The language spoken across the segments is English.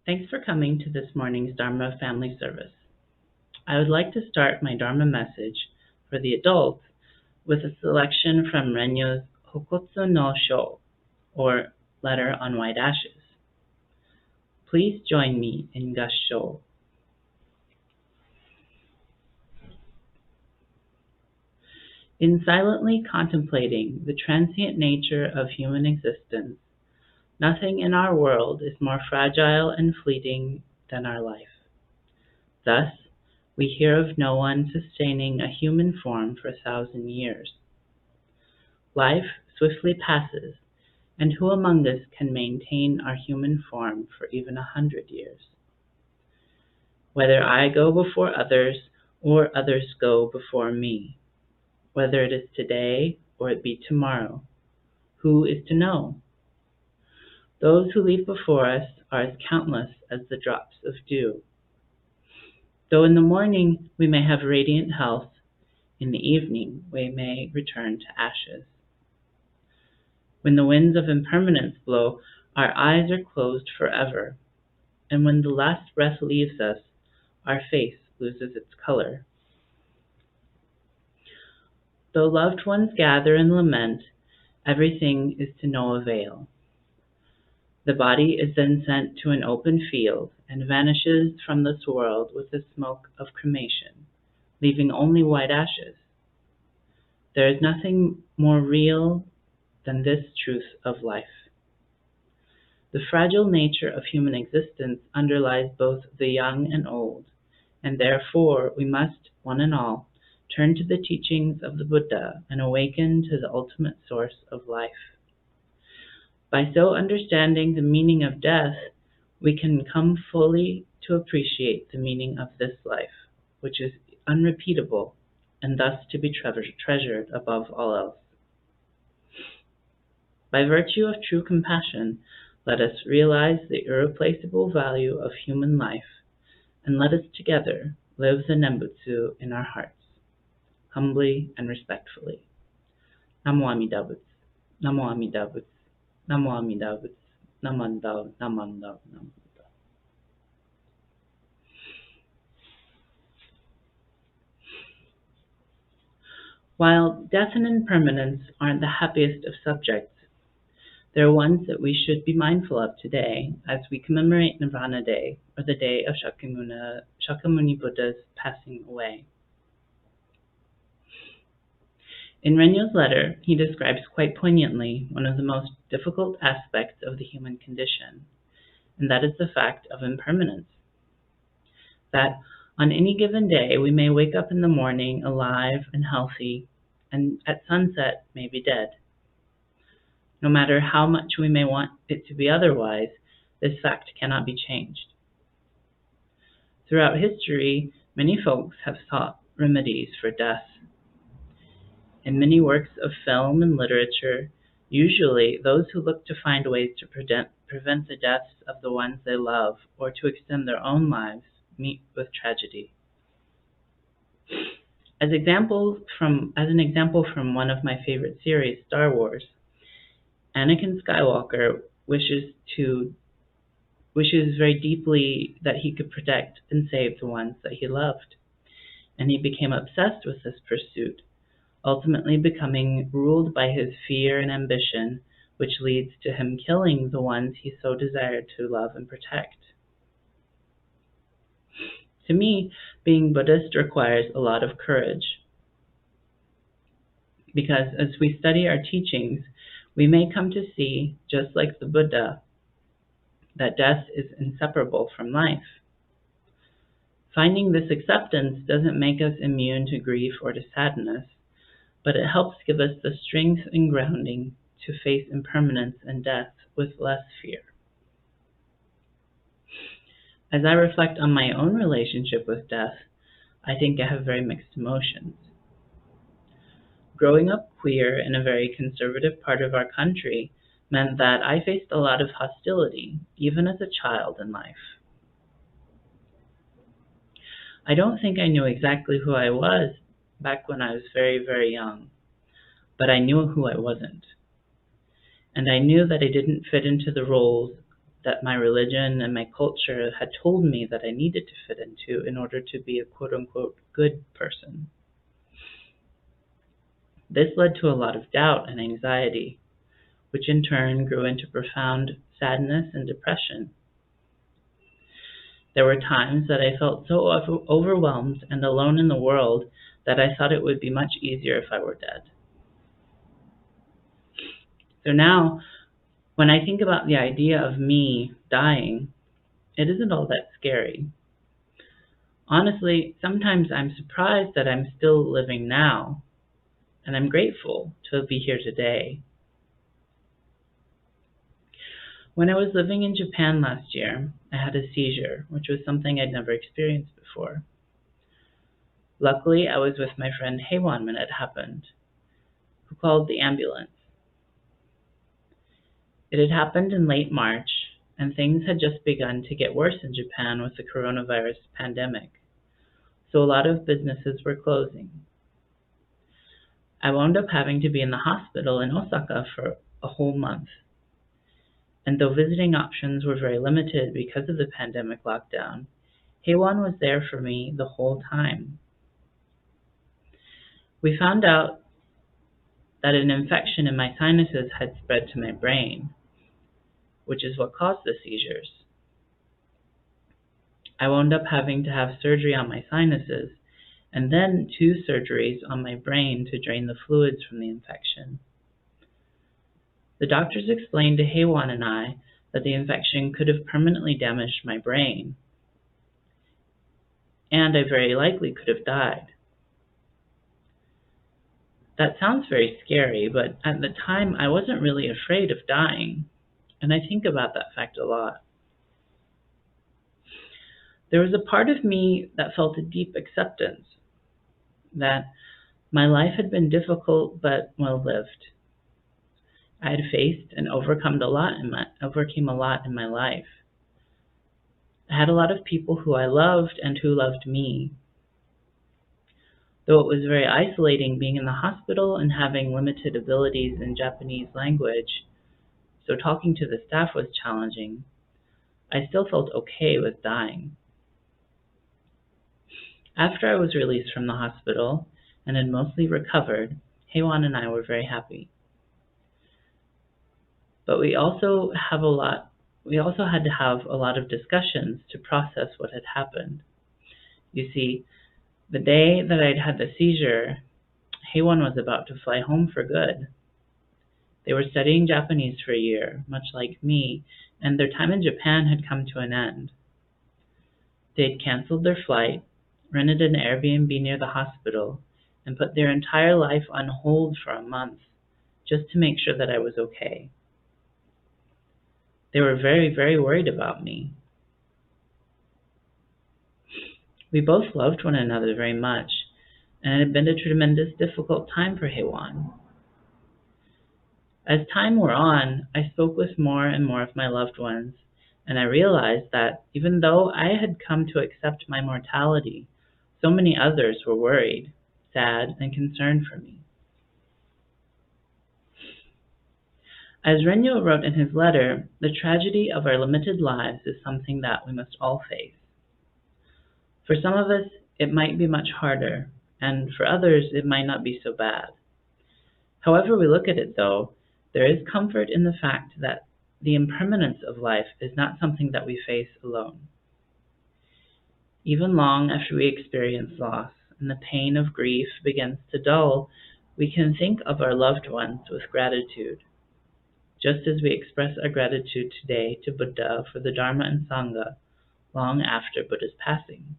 Thanks for coming to this morning's Dharma family service. I would like to start my Dharma message for the adults with a selection from Rennyo's Hokotsu no Sho, or Letter on White Ashes. Please join me in Gassho. In silently contemplating the transient nature of human existence, nothing in our world is more fragile and fleeting than our life. Thus, we hear of no one sustaining a human form for 1,000 years. Life swiftly passes, and who among us can maintain our human form for even 100 years? Whether I go before others or others go before me, whether it is today or it be tomorrow, who is to know? Those who leave before us are as countless as the drops of dew. Though in the morning we may have radiant health, in the evening we may return to ashes. When the winds of impermanence blow, our eyes are closed forever, and when the last breath leaves us, our face loses its color. Though loved ones gather and lament, everything is to no avail. The body is then sent to an open field and vanishes from this world with the smoke of cremation, leaving only white ashes. There is nothing more real than this truth of life. The fragile nature of human existence underlies both the young and old, and therefore we must, one and all, turn to the teachings of the Buddha and awaken to the ultimate source of life. By so understanding the meaning of death, we can come fully to appreciate the meaning of this life, which is unrepeatable and thus to be treasured above all else. By virtue of true compassion, let us realize the irreplaceable value of human life, and let us together live the Nembutsu in our hearts, humbly and respectfully. Namo Amida Butsu, Namo Amida Butsu, Namo Amida Butsu, Namandao, Namandao, Namandao. While death and impermanence aren't the happiest of subjects, they're ones that we should be mindful of today as we commemorate Nirvana Day, or the day of Shakyamuni Buddha's passing away. In Rennyo's letter, he describes quite poignantly one of the most difficult aspects of the human condition, and that is the fact of impermanence. That on any given day we may wake up in the morning alive and healthy, and at sunset may be dead. No matter how much we may want it to be otherwise, this fact cannot be changed. Throughout history, many folks have sought remedies for death. In many works of film and literature, usually those who look to find ways to prevent the deaths of the ones they love or to extend their own lives meet with tragedy. As an example from one of my favorite series, Star Wars, Anakin Skywalker wishes very deeply that he could protect and save the ones that he loved, and he became obsessed with this pursuit, ultimately becoming ruled by his fear and ambition, which leads to him killing the ones he so desired to love and protect. To me, being Buddhist requires a lot of courage, because as we study our teachings, we may come to see, just like the Buddha, that death is inseparable from life. Finding this acceptance doesn't make us immune to grief or to sadness, but it helps give us the strength and grounding to face impermanence and death with less fear. As I reflect on my own relationship with death, I think I have very mixed emotions. Growing up queer in a very conservative part of our country meant that I faced a lot of hostility, even as a child in life. I don't think I knew exactly who I was back when I was very, very young, but I knew who I wasn't. And I knew that I didn't fit into the roles that my religion and my culture had told me that I needed to fit into in order to be a quote-unquote good person. This led to a lot of doubt and anxiety, which in turn grew into profound sadness and depression. There were times that I felt so overwhelmed and alone in the world that I thought it would be much easier if I were dead. So now, when I think about the idea of me dying, it isn't all that scary. Honestly, sometimes I'm surprised that I'm still living now, and I'm grateful to be here today. When I was living in Japan last year, I had a seizure, which was something I'd never experienced before. Luckily, I was with my friend Heiwan when it happened, who called the ambulance. It had happened in late March, and things had just begun to get worse in Japan with the coronavirus pandemic, so a lot of businesses were closing. I wound up having to be in the hospital in Osaka for a whole month. And though visiting options were very limited because of the pandemic lockdown, Heiwan was there for me the whole time. We found out that an infection in my sinuses had spread to my brain, which is what caused the seizures. I wound up having to have surgery on my sinuses, and then 2 surgeries on my brain to drain the fluids from the infection. The doctors explained to Heiwan and I that the infection could have permanently damaged my brain, and I very likely could have died. That sounds very scary, but at the time I wasn't really afraid of dying, and I think about that fact a lot. There was a part of me that felt a deep acceptance that my life had been difficult but well lived. I had faced and overcame a lot in my life. I had a lot of people who I loved and who loved me. Though it was very isolating being in the hospital and having limited abilities in Japanese language, so talking to the staff was challenging, I still felt okay with dying. After I was released from the hospital and had mostly recovered, Heiwan and I were very happy. But we also had to have a lot of discussions to process what had happened. You see, the day that I'd had the seizure, Heiwan was about to fly home for good. They were studying Japanese for a year, much like me, and their time in Japan had come to an end. They had canceled their flight, rented an Airbnb near the hospital, and put their entire life on hold for a month, just to make sure that I was okay. They were very, very worried about me. We both loved one another very much, and it had been a tremendous difficult time for Heiwan. As time wore on, I spoke with more and more of my loved ones, and I realized that even though I had come to accept my mortality, so many others were worried, sad, and concerned for me. As Rennyo wrote in his letter, the tragedy of our limited lives is something that we must all face. For some of us, it might be much harder, and for others, it might not be so bad. However we look at it, though, there is comfort in the fact that the impermanence of life is not something that we face alone. Even long after we experience loss and the pain of grief begins to dull, we can think of our loved ones with gratitude, just as we express our gratitude today to Buddha for the Dharma and Sangha long after Buddha's passing.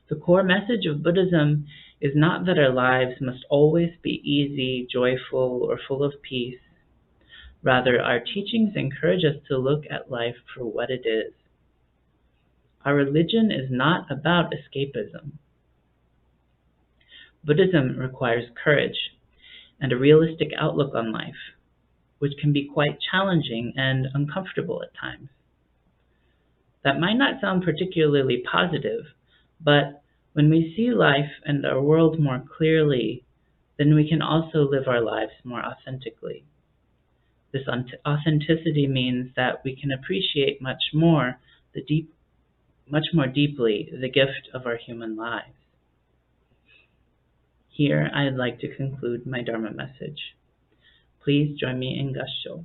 The core message of Buddhism is not that our lives must always be easy, joyful, or full of peace. Rather, our teachings encourage us to look at life for what it is. Our religion is not about escapism. Buddhism requires courage and a realistic outlook on life, which can be quite challenging and uncomfortable at times. That might not sound particularly positive, but when we see life and our world more clearly, then we can also live our lives more authentically. This authenticity means that we can appreciate much more deeply the gift of our human lives. Here, I'd like to conclude my Dharma message. Please join me in Gassho.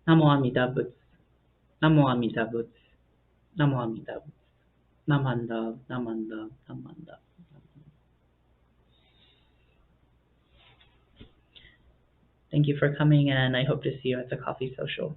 Namo Amida Butsu, Namo Amida Butsu, Namo Amida Butsu, Namanda, Namanda, Namanda. Thank you for coming, and I hope to see you at the coffee social.